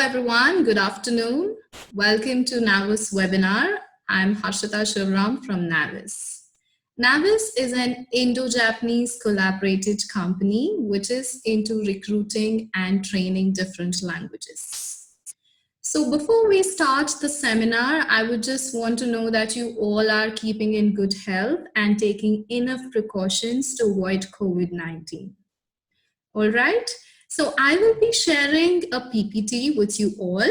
everyone, good afternoon. Welcome to NAVIS webinar. I'm Harshita Shivram from NAVIS. NAVIS is an Indo-Japanese collaborated company which is into recruiting and training different languages. So before we start the seminar, I would just want to know that you all are keeping in good health and taking enough precautions to avoid COVID-19. All right. So I will be sharing a PPT with you all.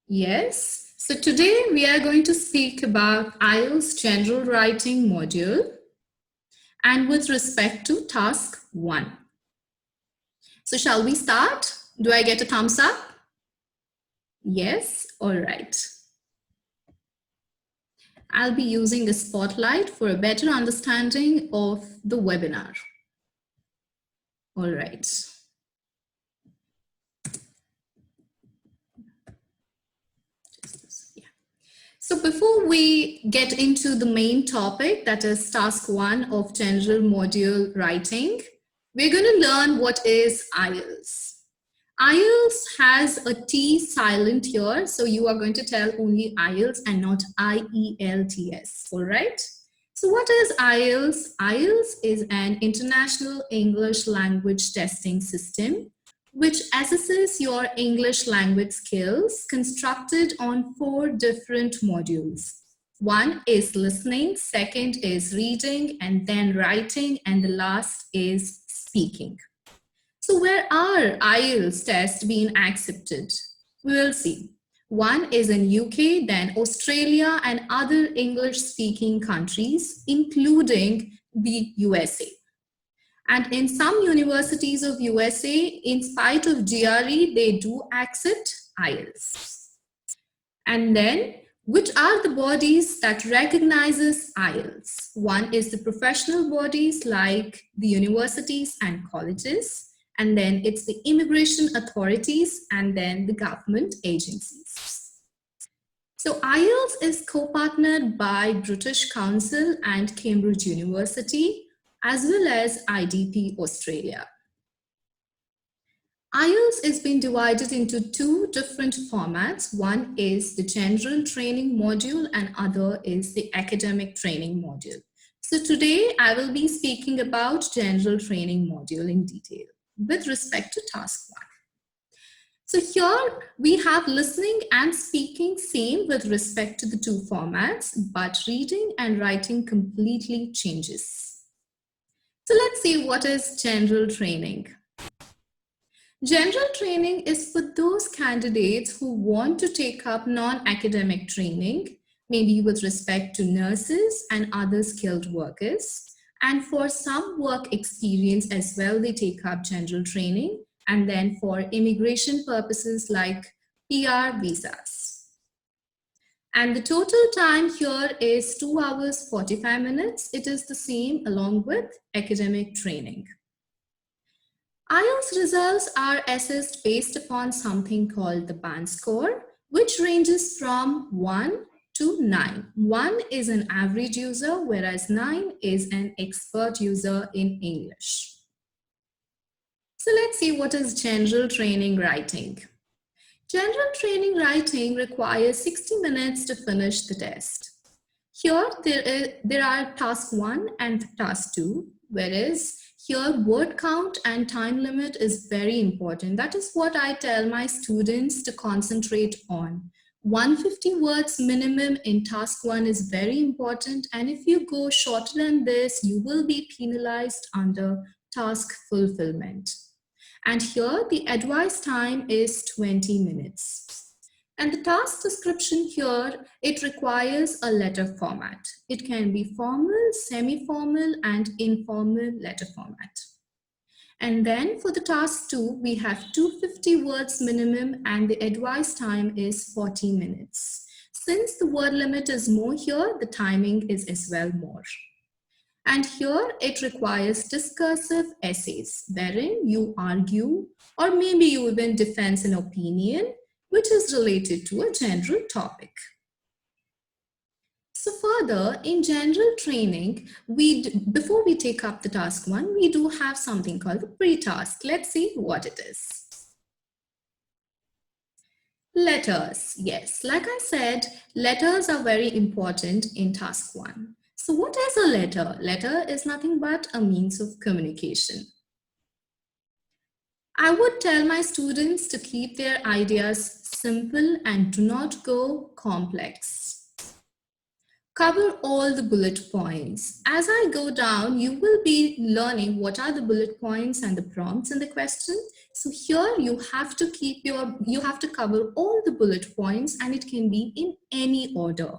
Yes. So today we are going to speak about IELTS General Writing module and with respect to task 1. So shall we start? Do I get a thumbs up? Yes. All right. I'll be using a spotlight for a better understanding of the webinar. All right. So before we get into the main topic, that is task 1 of general module writing, we're going to learn what is IELTS. IELTS has a T silent here, so you are going to tell only IELTS and not IELTS, all right? So what is IELTS? IELTS is an international English language testing system which assesses your English language skills constructed on 4 different modules. One is listening, second is reading, and then writing, and the last is speaking. So where are IELTS tests being accepted? We will see. One is in UK, then Australia and other English-speaking countries, including the USA. And in some universities of USA, in spite of GRE, they do accept IELTS. And then, which are the bodies that recognizes IELTS? One is the professional bodies like the universities and colleges. And then it's the immigration authorities and then the government agencies. So IELTS is co-partnered by British Council and Cambridge University, as well as IDP Australia. IELTS is being divided into 2 different formats. One is the general training module and other is the academic training module. So today I will be speaking about general training module in detail with respect to task 1. So here we have listening and speaking same with respect to the 2 formats, but reading and writing completely changes. So let's see what is general training. General training is for those candidates who want to take up non-academic training, maybe with respect to nurses and other skilled workers. And for some work experience as well, they take up general training. And then for immigration purposes like PR visas. And the total time here is 2 hours 45 minutes. It is the same along with academic training. IELTS results are assessed based upon something called the band score, which ranges from 1 to 9. 1 is an average user, whereas 9 is an expert user in English. So let's see what is general training writing. General training writing requires 60 minutes to finish the test. Here there are task 1 and task 2, whereas here word count and time limit is very important. That is what I tell my students to concentrate on. 150 words minimum in task 1 is very important, and if you go shorter than this, you will be penalized under task fulfillment. And here the advice time is 20 minutes. And the task description here, it requires a letter format. It can be formal, semi-formal, and informal letter format. And then for the task 2, we have 250 words minimum and the advice time is 40 minutes. Since the word limit is more here, the timing is as well more. And here it requires discursive essays, wherein you argue, or maybe you even defend an opinion, which is related to a general topic. So further, in general training, before we take up the task 1, we do have something called the pre-task. Let's see what it is. Letters. Yes, like I said, letters are very important in task 1. So what is a letter? Letter is nothing but a means of communication. I would tell my students to keep their ideas simple and do not go complex. Cover all the bullet points. As I go down, you will be learning what are the bullet points and the prompts in the question. So here you have to cover all the bullet points, and it can be in any order.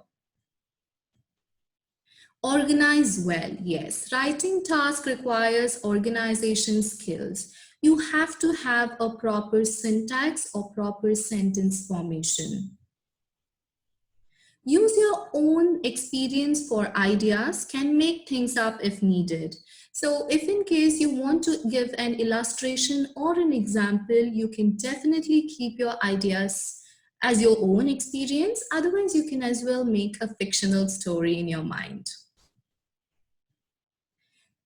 Organize well. Yes, writing task requires organization skills. You have to have a proper syntax or proper sentence formation. Use your own experience for ideas, can make things up if needed. So if in case you want to give an illustration or an example, you can definitely keep your ideas as your own experience. Otherwise, you can as well make a fictional story in your mind.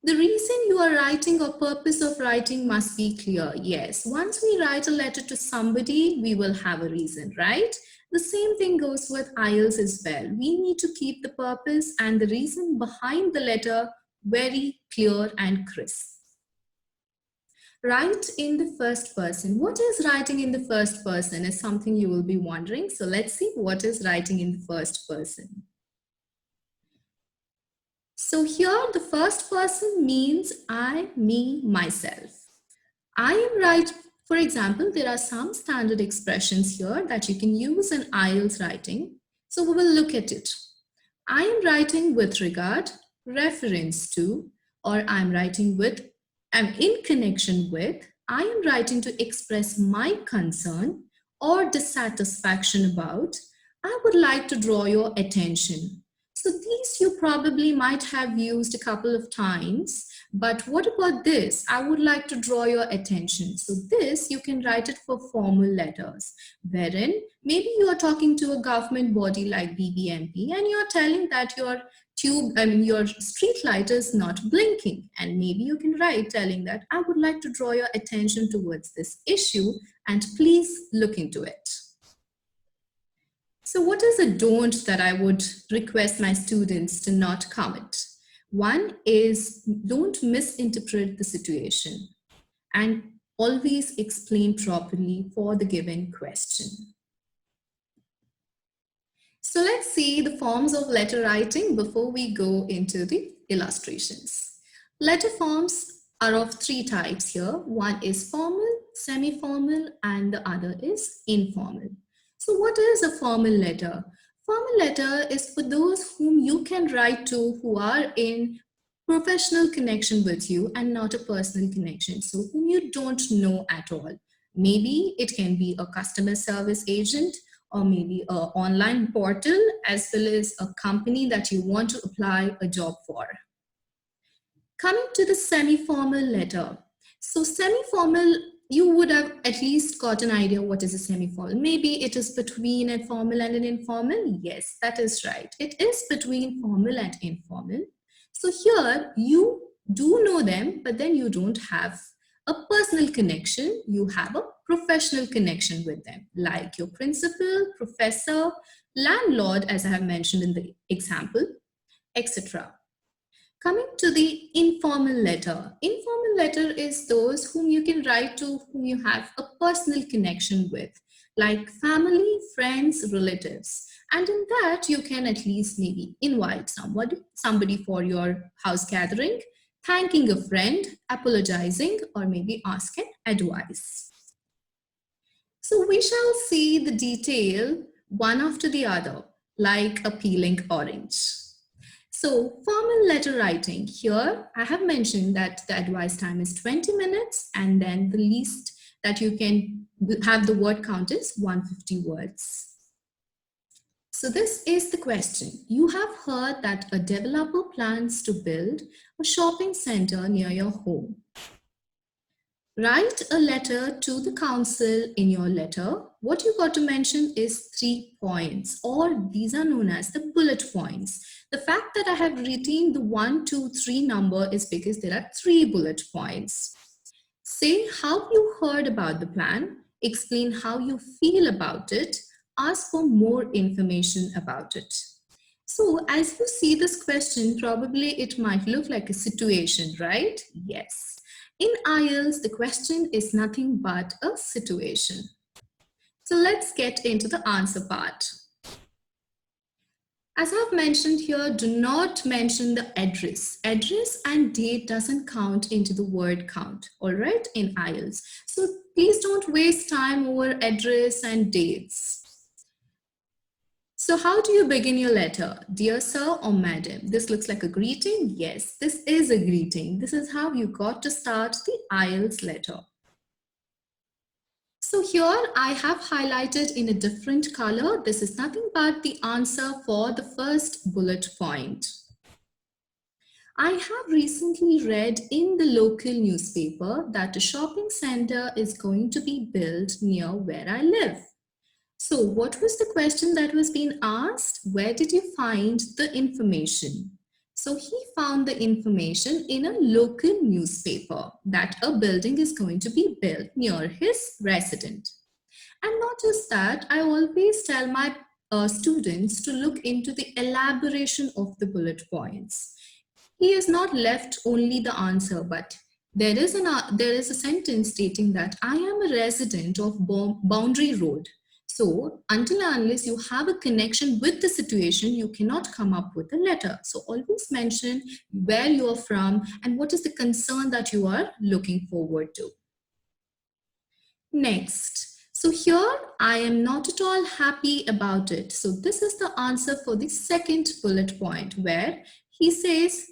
The reason you are writing or purpose of writing must be clear. Yes, once we write a letter to somebody, we will have a reason, right? The same thing goes with IELTS as well. We need to keep the purpose and the reason behind the letter very clear and crisp. Write in the first person. What is writing in the first person is something you will be wondering. So let's see what is writing in the first person. So here the first person means I, me, myself. I am right. For example, there are some standard expressions here that you can use in IELTS writing. So we will look at it. I am writing with regard, reference to, or I'm in connection with. I am writing to express my concern or dissatisfaction about. I would like to draw your attention. So these you probably might have used a couple of times, but what about this? I would like to draw your attention. So this you can write it for formal letters, wherein maybe you are talking to a government body like BBMP and you're telling that your street light is not blinking, and maybe you can write telling that I would like to draw your attention towards this issue and please look into it. So what is a don't that I would request my students to not commit? One is don't misinterpret the situation and always explain properly for the given question. So let's see the forms of letter writing before we go into the illustrations. Letter forms are of 3 types here. One is formal, semi-formal, and the other is informal. So what is a formal letter? Formal letter is for those whom you can write to who are in professional connection with you and not a personal connection. So whom you don't know at all. Maybe it can be a customer service agent or maybe an online portal as well as a company that you want to apply a job for. Coming to the semi-formal letter. So semi-formal, you would have at least got an idea what is a semi-formal. Maybe it is between a formal and an informal. Yes, that is right. It is between formal and informal. So here you do know them, but then you don't have a personal connection. You have a professional connection with them, like your principal, professor, landlord, as I have mentioned in the example, etc. Coming to the informal letter. Informal letter is those whom you can write to, whom you have a personal connection with, like family, friends, relatives. And in that, you can at least maybe invite somebody for your house gathering, thanking a friend, apologizing, or maybe asking advice. So we shall see the detail one after the other, like a peeling orange. So formal letter writing, here I have mentioned that the advice time is 20 minutes and then the least that you can have the word count is 150 words. So this is the question. You have heard that a developer plans to build a shopping center near your home. Write a letter to the council. In your letter, what you got to mention is 3 points, or these are known as the bullet points. The fact that I have written the 1, 2, 3 number is because there are 3 bullet points. Say how you heard about the plan, explain how you feel about it, ask for more information about it. So as you see this question, probably it might look like a situation, right? Yes. In IELTS, the question is nothing but a situation. So let's get into the answer part. As I've mentioned here, do not mention the address. Address and date doesn't count into the word count, all right, in IELTS. So please don't waste time over address and dates. So how do you begin your letter? Dear sir or madam? This looks like a greeting. Yes, this is a greeting. This is how you got to start the IELTS letter. So here I have highlighted in a different color. This is nothing but the answer for the first bullet point. I have recently read in the local newspaper that a shopping center is going to be built near where I live. So what was the question that was being asked? Where did you find the information? So he found the information in a local newspaper that a building is going to be built near his resident. And not just that, I always tell my students to look into the elaboration of the bullet points. He is not left only the answer, but there is a sentence stating that I am a resident of Boundary Road. So until and unless you have a connection with the situation, you cannot come up with a letter. So always mention where you are from and what is the concern that you are looking forward to. Next, so here I am not at all happy about it. So this is the answer for the second bullet point where he says,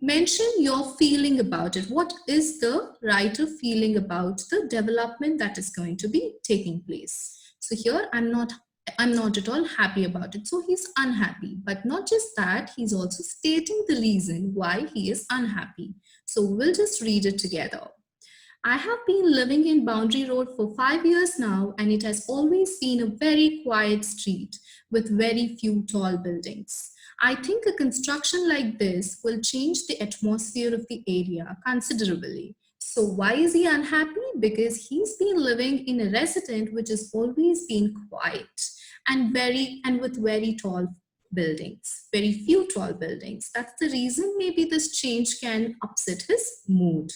mention your feeling about it. What is the writer feeling about the development that is going to be taking place? So here I'm not at all happy about it. So he's unhappy, but not just that, he's also stating the reason why he is unhappy. So we'll just read it together. I have been living in Boundary Road for 5 years now, and it has always been a very quiet street with very few tall buildings. I think a construction like this will change the atmosphere of the area considerably. So why is he unhappy? Because he's been living in a residence which has always been quiet and with very tall buildings, very few tall buildings. That's the reason maybe this change can upset his mood.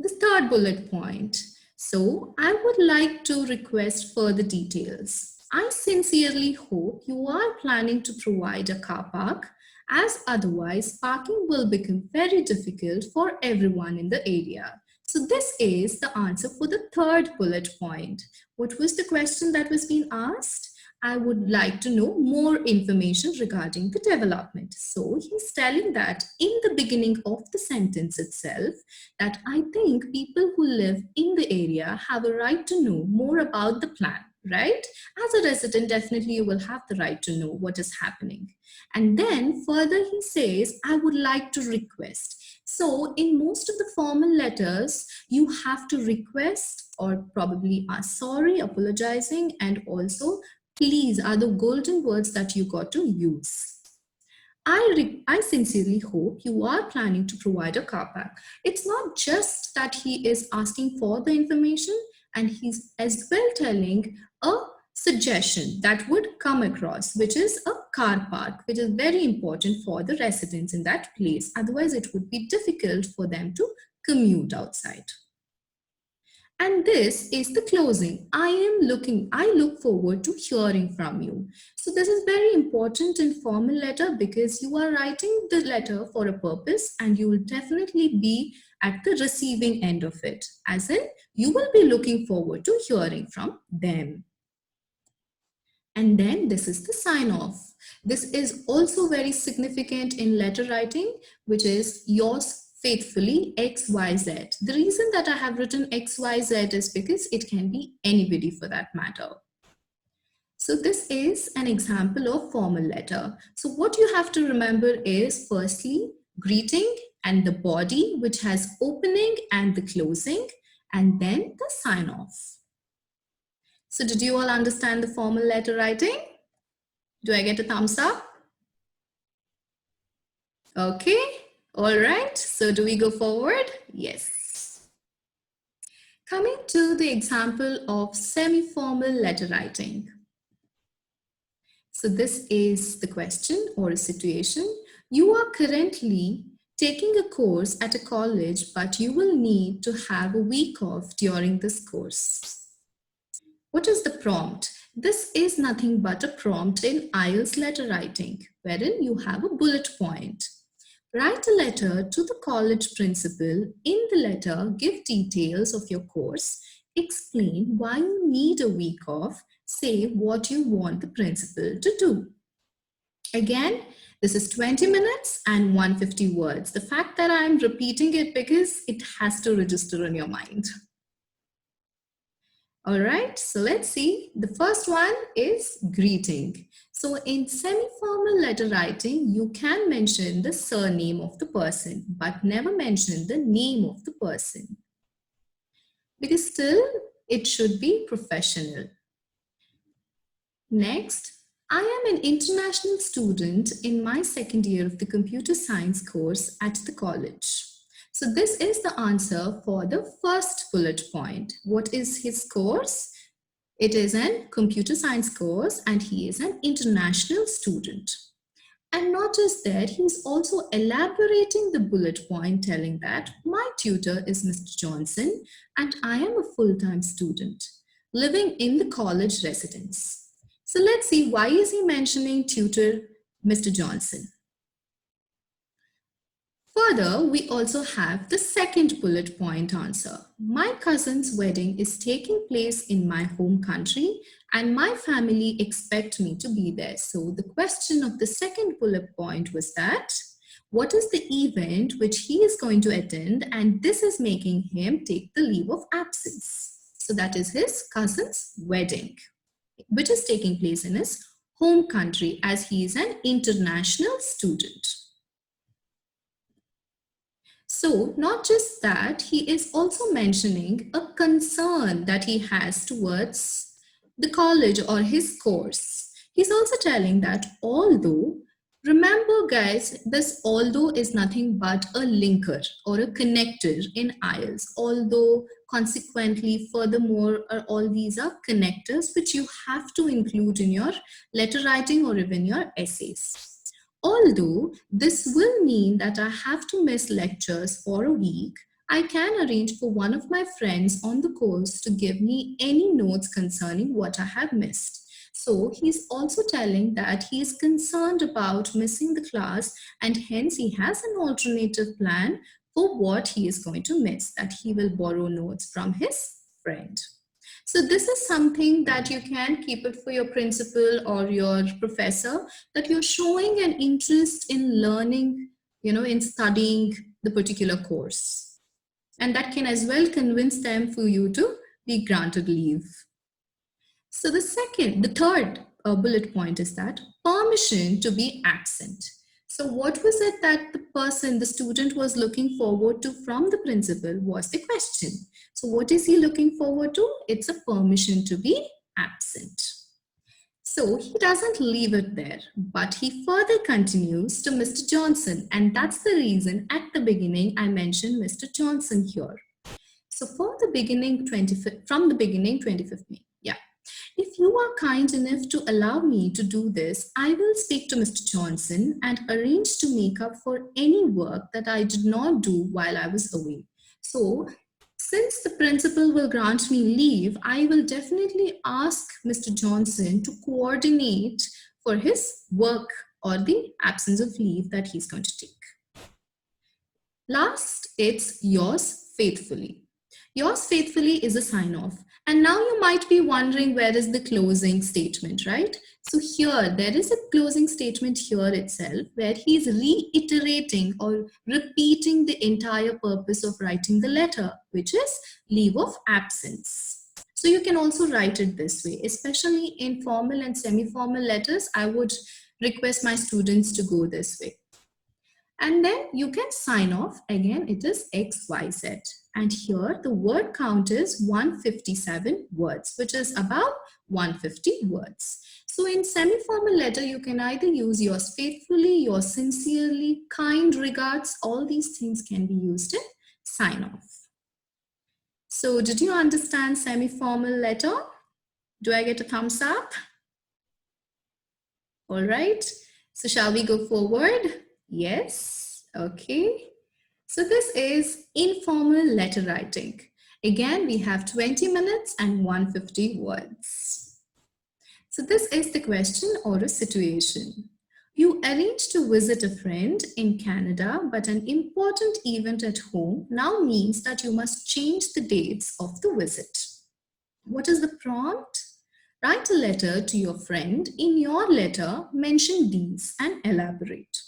The third bullet point. So I would like to request further details. I sincerely hope you are planning to provide a car park, as otherwise parking will become very difficult for everyone in the area. So this is the answer for the third bullet point. What was the question that was being asked? I would like to know more information regarding the development. So he's telling that in the beginning of the sentence itself, that I think people who live in the area have a right to know more about the plan, right? As a resident, definitely you will have the right to know what is happening. And then further he says, I would like to request. So in most of the formal letters, you have to request or probably are sorry, apologizing, and also please are the golden words that you got to use. I sincerely hope you are planning to provide a car park. It's not just that he is asking for the information, and he's as well telling a suggestion that would come across, which is a car park, which is very important for the residents in that place. Otherwise, it would be difficult for them to commute outside. And this is the closing. I look forward to hearing from you. So this is very important in formal letter because you are writing the letter for a purpose and you will definitely be at the receiving end of it. As in, you will be looking forward to hearing from them. And then this is the sign off. This is also very significant in letter writing, which is yours faithfully XYZ. The reason that I have written XYZ is because it can be anybody for that matter. So this is an example of formal letter. So what you have to remember is firstly, greeting and the body, which has opening and the closing, and then the sign off. So did you all understand the formal letter writing? Do I get a thumbs up? Okay, all right. So do we go forward? Yes. Coming to the example of semi-formal letter writing. So this is the question or a situation. You are currently taking a course at a college, but you will need to have a week off during this course. What is the prompt? This is nothing but a prompt in IELTS letter writing, wherein you have a bullet point. Write a letter to the college principal. In the letter, give details of your course. Explain why you need a week off. Say what you want the principal to do. Again, this is 20 minutes and 150 words. The fact that I'm repeating it because it has to register in your mind. All right, so let's see. The first one is greeting. So in semi-formal letter writing, you can mention the surname of the person, but never mention the name of the person. Because still, it should be professional. Next, I am an international student in my second year of the computer science course at the college. So this is the answer for the first bullet point. What is his course? It is an computer science course and he is an international student. And not just that, he's also elaborating the bullet point telling that my tutor is Mr. Johnson and I am a full-time student living in the college residence. So let's see, why is he mentioning tutor Mr. Johnson? Further, we also have the second bullet point answer. My cousin's wedding is taking place in my home country and my family expect me to be there. So the question of the second bullet point was that, what is the event which he is going to attend, and this is making him take the leave of absence. So that is his cousin's wedding, which is taking place in his home country as he is an international student. So not just that, he is also mentioning a concern that he has towards the college or his course. He's also telling that although, remember guys, this although is nothing but a linker or a connector in IELTS. Although, consequently, furthermore, all these are connectors which you have to include in your letter writing or even your essays. Although this will mean that I have to miss lectures for a week, I can arrange for one of my friends on the course to give me any notes concerning what I have missed. So he's also telling that he is concerned about missing the class and hence he has an alternative plan for what he is going to miss, that he will borrow notes from his friend. So this is something that you can keep it for your principal or your professor, that you're showing an interest in learning, in studying the particular course. And that can as well convince them for you to be granted leave. So the third bullet point is that permission to be absent. So what was it that the student was looking forward to from the principal was the question. So what is he looking forward to? It's a permission to be absent. So he doesn't leave it there, but he further continues to Mr. Johnson. And that's the reason at the beginning I mentioned Mr. Johnson here. So from the beginning, 25th May. Yeah. If you are kind enough to allow me to do this, I will speak to Mr. Johnson and arrange to make up for any work that I did not do while I was away. So since the principal will grant me leave, I will definitely ask Mr. Johnson to coordinate for his work or the absence of leave that he's going to take. Last, it's yours faithfully. Yours faithfully is a sign off. And now you might be wondering, where is the closing statement, right? So here, there is a closing statement here itself where he's reiterating or repeating the entire purpose of writing the letter, which is leave of absence. So you can also write it this way, especially in formal and semi-formal letters. I would request my students to go this way. And then you can sign off. Again, it is XYZ. And here the word count is 157 words, which is about 150 words. So in semi-formal letter, you can either use yours faithfully, yours sincerely, kind regards. All these things can be used in sign off. So did you understand semi-formal letter? Do I get a thumbs up? All right. So shall we go forward? Yes. Okay. So this is informal letter writing. Again, we have 20 minutes and 150 words. So this is the question or a situation. You arrange to visit a friend in Canada, but an important event at home now means that you must change the dates of the visit. What is the prompt? Write a letter to your friend. In your letter, mention these and elaborate.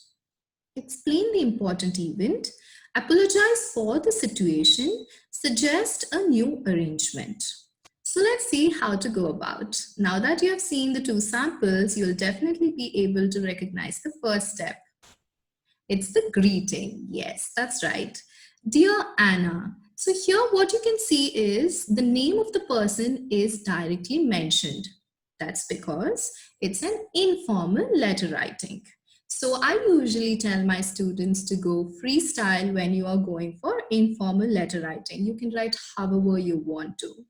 Explain the important event, apologize for the situation, suggest a new arrangement. So let's see how to go about. Now that you have seen the two samples, you'll definitely be able to recognize the first step. It's the greeting. Yes, that's right. Dear Anna. So here what you can see is the name of the person is directly mentioned. That's because it's an informal letter writing. So I usually tell my students to go freestyle when you are going for informal letter writing. You can write however you want to.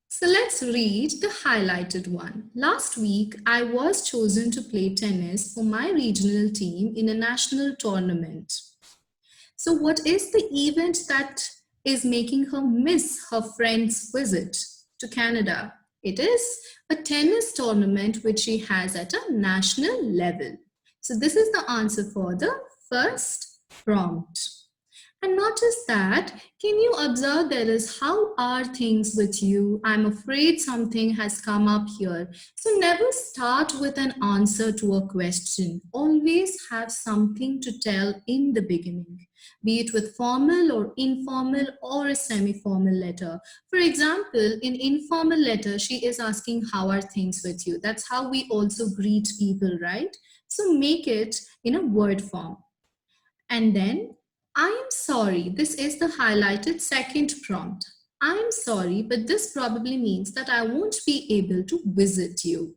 So let's read the highlighted one. Last week, I was chosen to play tennis for my regional team in a national tournament. So what is the event that is making her miss her friend's visit to Canada? It is a tennis tournament which she has at a national level. So this is the answer for the first prompt. And not just that, can you observe there is how are things with you? I'm afraid something has come up here. So never start with an answer to a question. Always have something to tell in the beginning, be it with formal or informal or a semi-formal letter. For example, in informal letter, she is asking how are things with you? That's how we also greet people, right? So make it in a word form. And then I am sorry. This is the highlighted second prompt. I am sorry, but this probably means that I won't be able to visit you.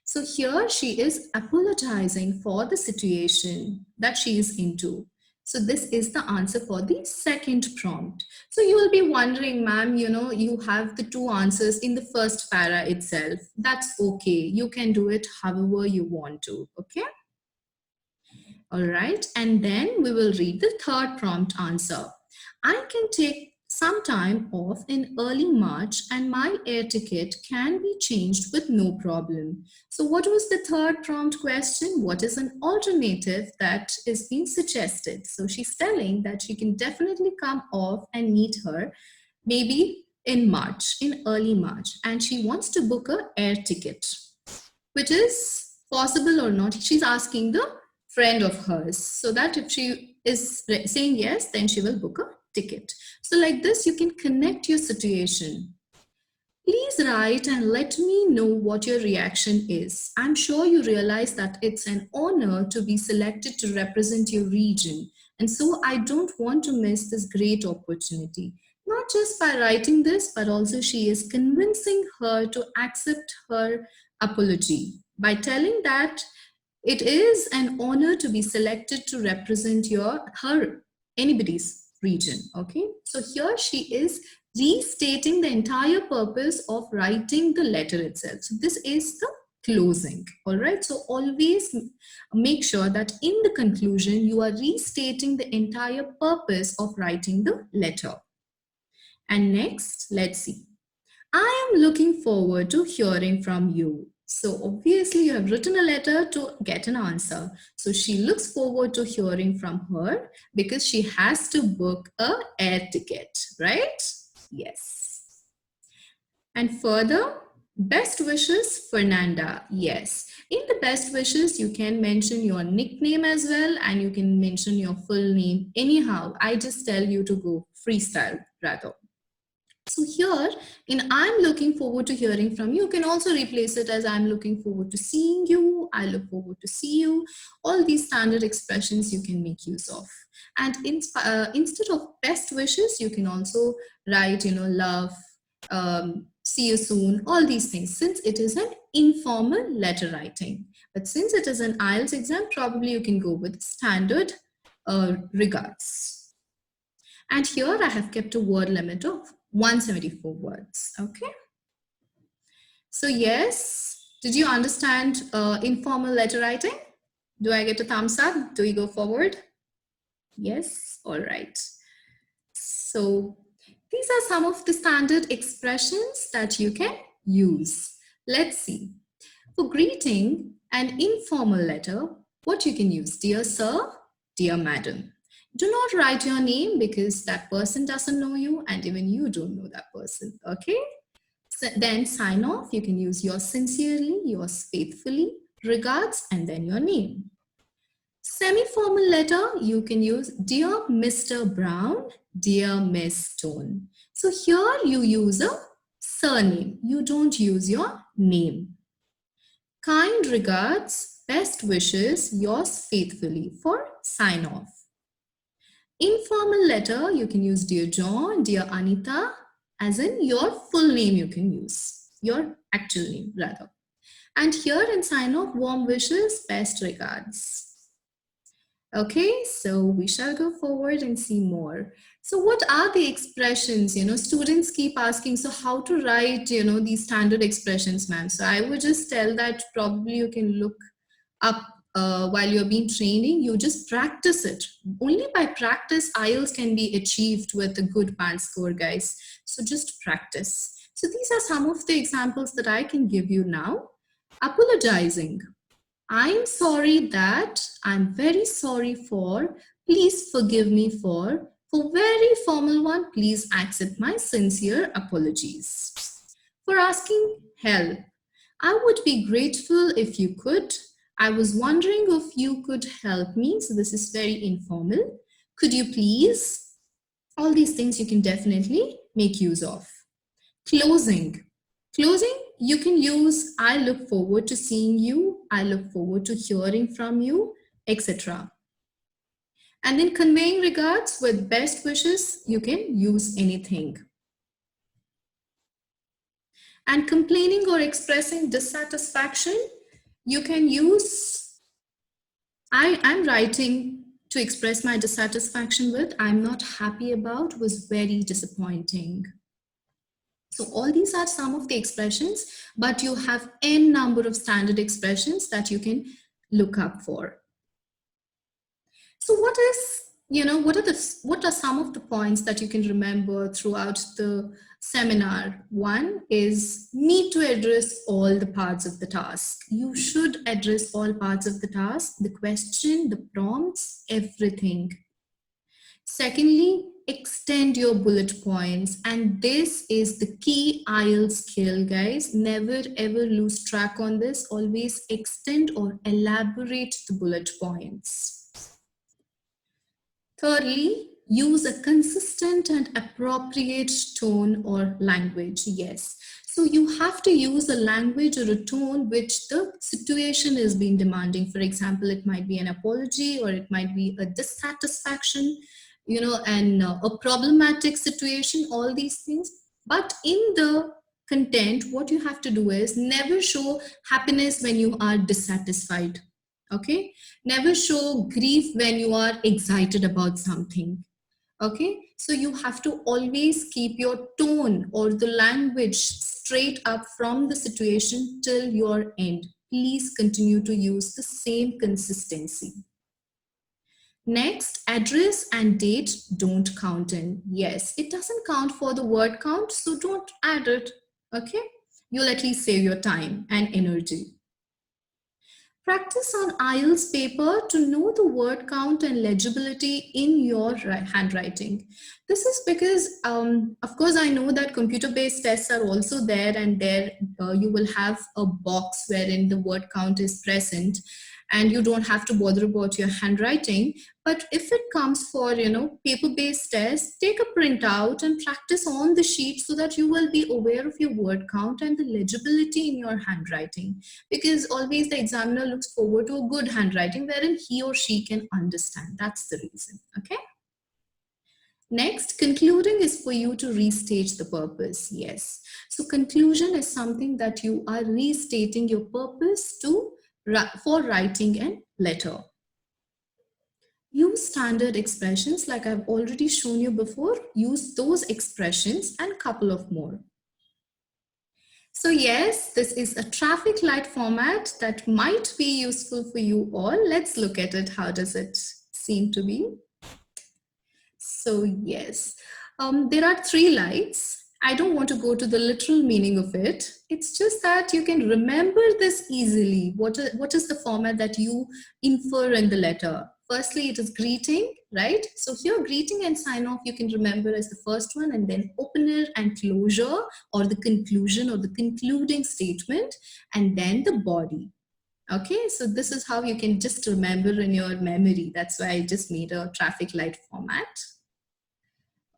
So here she is apologizing for the situation that she is into. So this is the answer for the second prompt. So you will be wondering, ma'am, you have the two answers in the first para itself. That's okay. You can do it however you want to, okay? All right, and then we will read the third prompt answer. I can take some time off in early March and my air ticket can be changed with no problem. So what was the third prompt question? What is an alternative that is being suggested? So she's telling that she can definitely come off and meet her maybe in March, in early March, and she wants to book an air ticket, which is possible or not. She's asking the friend of hers, so that if she is saying yes, then she will book a ticket. So like this, you can connect your situation. Please write and let me know what your reaction is. I'm sure you realize that it's an honor to be selected to represent your region. And so I don't want to miss this great opportunity. Not just by writing this, but also she is convincing her to accept her apology by telling that it is an honor to be selected to represent anybody's region. Okay, so here she is restating the entire purpose of writing the letter itself. So this is the closing. All right, so always make sure that in the conclusion you are restating the entire purpose of writing the letter. And next, let's see. I am looking forward to hearing from you. So obviously you have written a letter to get an answer. So she looks forward to hearing from her because she has to book an air ticket, right? Yes. And further, best wishes, Fernanda. Yes. In the best wishes, you can mention your nickname as well, and you can mention your full name. Anyhow, I just tell you to go freestyle rather. So here in I'm looking forward to hearing from you, you can also replace it as I'm looking forward to seeing you, I look forward to see you. All these standard expressions you can make use of. And instead of best wishes, you can also write, love, see you soon, all these things, since it is an informal letter writing. But since it is an IELTS exam, probably you can go with standard regards. And here I have kept a word limit of 174 words, okay? So yes, did you understand informal letter writing? Do I get a thumbs up? Do we go forward? Yes, all right. So these are some of the standard expressions that you can use. Let's see. For greeting an informal letter, what you can use? Dear sir, dear madam. Do not write your name because that person doesn't know you and even you don't know that person, okay? So then sign off, you can use yours sincerely, yours faithfully, regards, and then your name. Semi-formal letter, you can use Dear Mr. Brown, Dear Miss Stone. So here you use a surname. You don't use your name. Kind regards, best wishes, yours faithfully for sign off. Informal letter, you can use Dear John, Dear Anita, as in your full name you can use, your actual name rather. And here in sign off, warm wishes, best regards. Okay, so we shall go forward and see more. So what are the expressions? Students keep asking, so how to write, these standard expressions, ma'am? So I would just tell that probably you can look up while you're being training, you just practice it. Only by practice, IELTS can be achieved with a good band score, guys. So just practice. So these are some of the examples that I can give you now. Apologizing. I'm sorry that, I'm very sorry for, please forgive me for very formal one, please accept my sincere apologies. For asking help, I would be grateful if you could. I was wondering if you could help me. So this is very informal. Could you please? All these things you can definitely make use of. Closing. Closing, you can use I look forward to seeing you, I look forward to hearing from you, etc. And then conveying regards with best wishes, you can use anything. And complaining or expressing dissatisfaction, you can use I'm writing to express my dissatisfaction with, I'm not happy about, was very disappointing. So all these are some of the expressions, but you have n number of standard expressions that you can look up for. So what are some of the points that you can remember throughout the seminar? One is need to address all the parts of the task. You should address all parts of the task, the question, the prompts, everything. Secondly, extend your bullet points. And this is the key IELTS skill, guys. Never ever lose track on this. Always extend or elaborate the bullet points. Thirdly, use a consistent and appropriate tone or language. Yes. So you have to use a language or a tone which the situation is being demanding. For example, it might be an apology or it might be a dissatisfaction, and a problematic situation, all these things. But in the content, what you have to do is never show happiness when you are dissatisfied. Okay, never show grief when you are excited about something. Okay, so you have to always keep your tone or the language straight up from the situation till your end. Please continue to use the same consistency. Next, address and date don't count in. Yes, it doesn't count for the word count, so don't add it. Okay, you'll at least save your time and energy. Practice on IELTS paper to know the word count and legibility in your handwriting. This is because, of course, I know that computer-based tests are also there, and there you will have a box wherein the word count is present and you don't have to bother about your handwriting. But if it comes for, paper-based tests, take a printout and practice on the sheet so that you will be aware of your word count and the legibility in your handwriting. Because always the examiner looks forward to a good handwriting wherein he or she can understand. That's the reason, okay? Next, concluding is for you to restate the purpose. Yes. So conclusion is something that you are restating your purpose for writing a letter. Use standard expressions like I've already shown you before. Use those expressions and couple of more. So yes, this is a traffic light format that might be useful for you all. Let's look at it. How does it seem to be? So yes, there are 3 lights. I don't want to go to the literal meaning of it. It's just that you can remember this easily. What is the format that you infer in the letter? Firstly, it is greeting, right? So here, greeting and sign off, you can remember as the first one, and then opener and closure, or the conclusion or the concluding statement, and then the body. Okay, so this is how you can just remember in your memory. That's why I just made a traffic light format.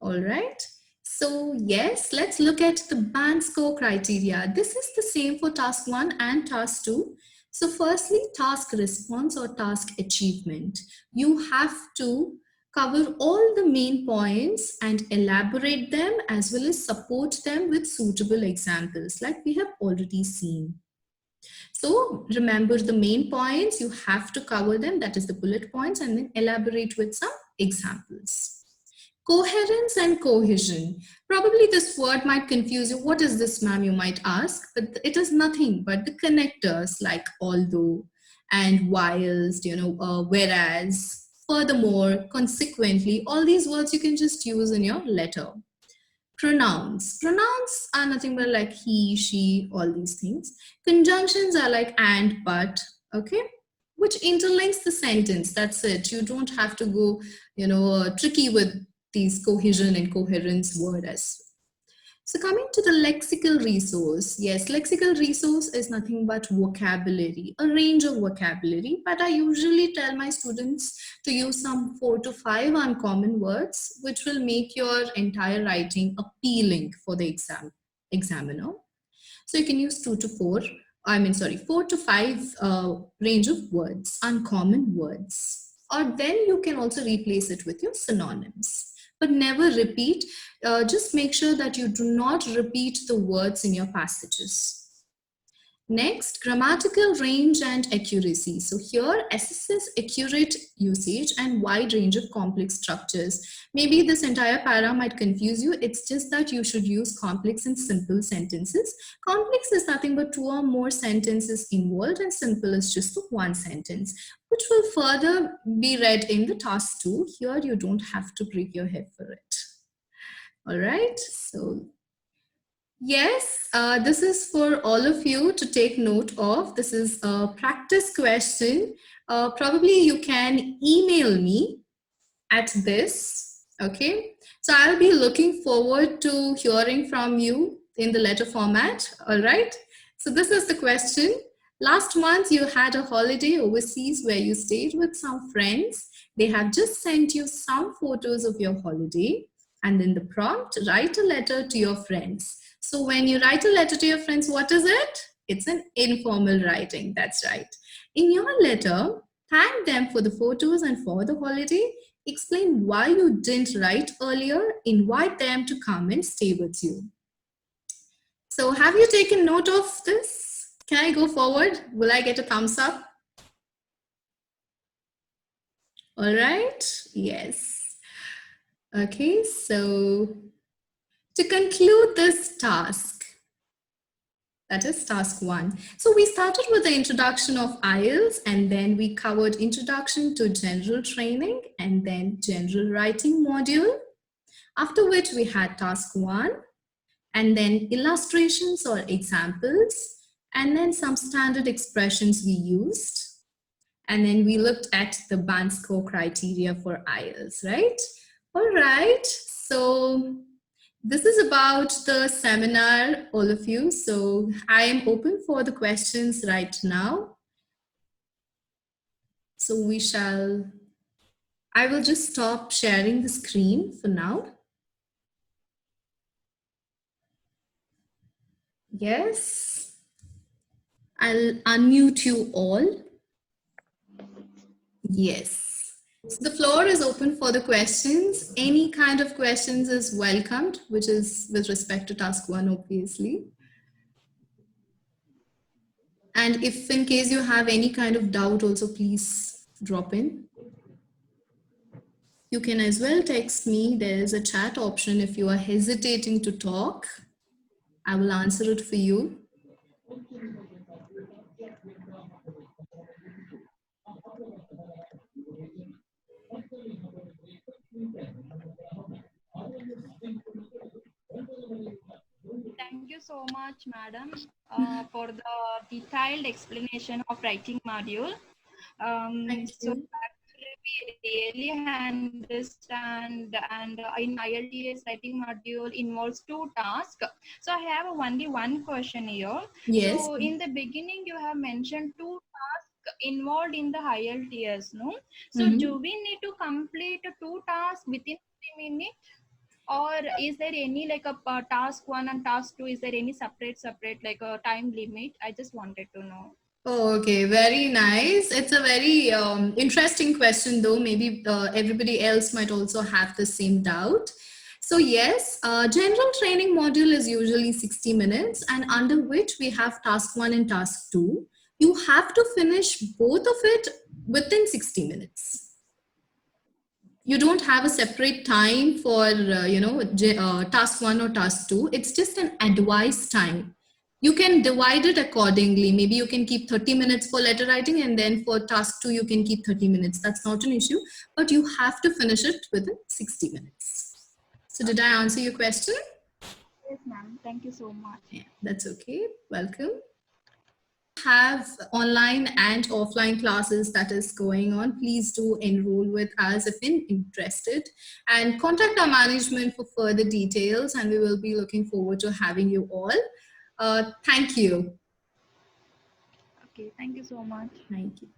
All right. So yes, let's look at the band score criteria. This is the same for task 1 and task 2. So firstly, task response or task achievement. You have to cover all the main points and elaborate them as well as support them with suitable examples like we have already seen. So remember the main points, you have to cover them, that is the bullet points, and then elaborate with some examples. Coherence and cohesion. Probably this word might confuse you. What is this, ma'am, you might ask, but it is nothing but the connectors like although and whilst, whereas, furthermore, consequently, all these words you can just use in your letter. Pronouns. Pronouns are nothing but like he, she, all these things. Conjunctions are like and, but, okay? Which interlinks the sentence, that's it. You don't have to go, tricky with these cohesion and coherence word as. So coming to the lexical resource, yes, lexical resource is nothing but vocabulary, a range of vocabulary, but I usually tell my students to use some 4 to 5 uncommon words, which will make your entire writing appealing for the examiner. So you can use 4 to 5 range of words, uncommon words, or then you can also replace it with your synonyms. But never repeat, just make sure that you do not repeat the words in your passages. Next, grammatical range and accuracy. So here assesses accurate usage and wide range of complex structures. Maybe this entire para might confuse you. It's just that you should use complex and simple sentences. Complex is nothing but 2 or more sentences involved, and simple is just 1 sentence, which will further be read in the task 2. Here you don't have to break your head for it. All right, so yes, this is for all of you to take note of. This is a practice question. Probably you can email me at this, okay? So I'll be looking forward to hearing from you in the letter format, all right? So this is the question. Last month you had a holiday overseas where you stayed with some friends. They have just sent you some photos of your holiday, and in the prompt, write a letter to your friends. So when you write a letter to your friends, what is it? It's an informal writing, that's right. In your letter, thank them for the photos and for the holiday. Explain why you didn't write earlier. Invite them to come and stay with you. So have you taken note of this? Can I go forward? Will I get a thumbs up? All right, yes. Okay, so to conclude this task, that is task 1. So we started with the introduction of IELTS, and then we covered introduction to general training and then general writing module. After which we had task 1 and then illustrations or examples, and then some standard expressions we used. And then we looked at the band score criteria for IELTS, right? All right, so this is about the seminar, all of you. So I am open for the questions right now. So I will just stop sharing the screen for now. Yes. I'll unmute you all. Yes. So the floor is open for the questions. Any kind of questions is welcomed, which is with respect to task 1, obviously. And if in case you have any kind of doubt also, please drop in. You can as well text me. There is a chat option if you are hesitating to talk. I will answer it for you. Thank you so much, madam, for the detailed explanation of writing module. Thank So you. actually, we really understand, and in IELTS writing module involves 2 tasks. So I have only one question here. Yes. So in the beginning, you have mentioned 2 tasks involved in the IELTS, no? So do we need to complete 2 tasks within 3 minutes? Or is there any like a task 1 and task 2, is there any separate like a time limit? I just wanted to know. Oh, okay, very nice. It's a very interesting question, though. Maybe everybody else might also have the same doubt. So, yes, general training module is usually 60 minutes, and under which we have task 1 and task 2. You have to finish both of it within 60 minutes. You don't have a separate time for task 1 or task 2. It's just an advice time. You can divide it accordingly. Maybe you can keep 30 minutes for letter writing, and then for task 2 you can keep 30 minutes. That's not an issue, but you have to finish it within 60 minutes. So did I answer your question? Yes, ma'am. Thank you so much. Yeah, that's okay. Welcome. Have online and offline classes that is going on, please do enroll with us if interested, and contact our management for further details, and we will be looking forward to having you all. Thank you. Okay, thank you so much. Thank you.